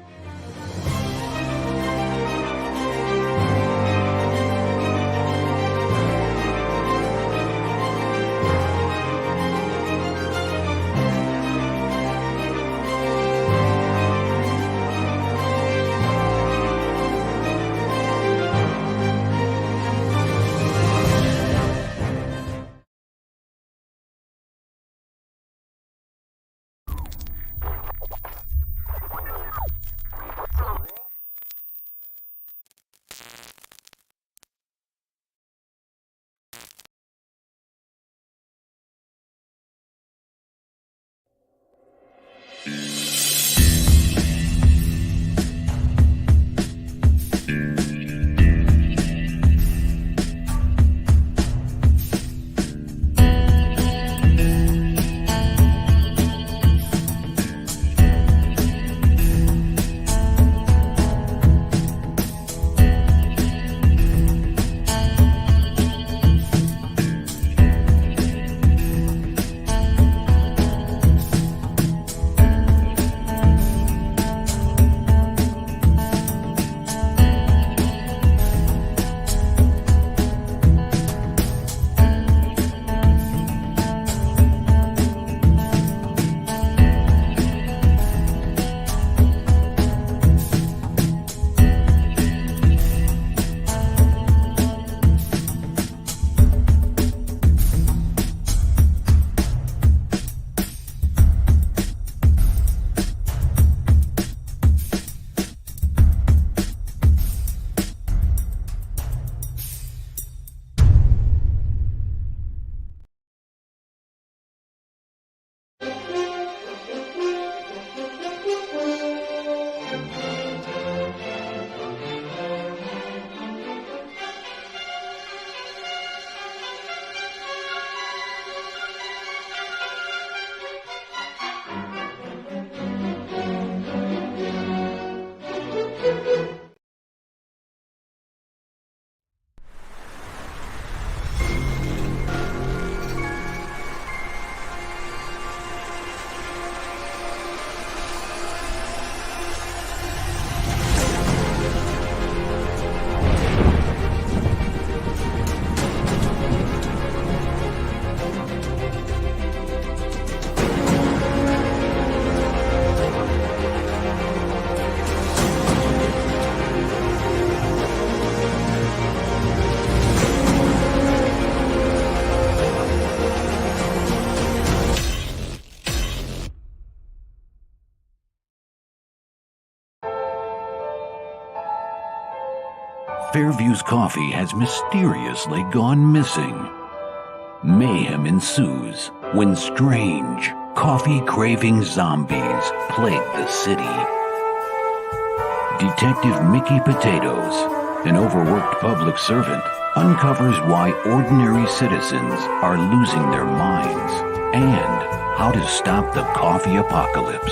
Fairview's coffee has mysteriously gone missing. Mayhem ensues when strange, coffee-craving zombies plague the city. Detective Mickey Potatoes, an overworked public servant, uncovers why ordinary citizens are losing their minds and how to stop the coffee apocalypse.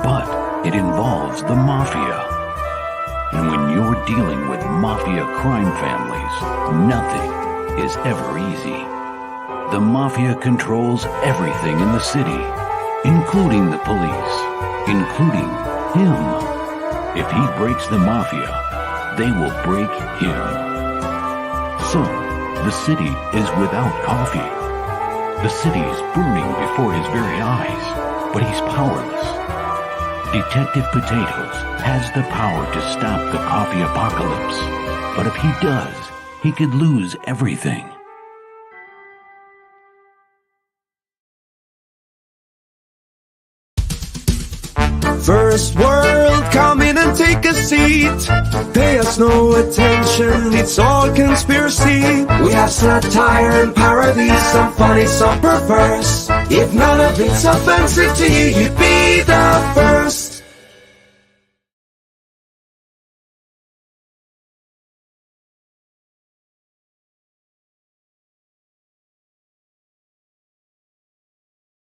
But it involves the mafia. And when you're dealing with mafia crime families, nothing is ever easy. The mafia controls everything in the city, including the police, including him. If he breaks the mafia, they will break him. So, the city is without coffee. The city is burning before his very eyes, but he's powerless. Detective Potatoes has the power to stop the coffee apocalypse, but if he does, he could lose everything. First world, come in and take a seat. Pay us no attention, it's all conspiracy. We have satire and parody, some funny, some perverse. If none of it's offensive to you, you'd be the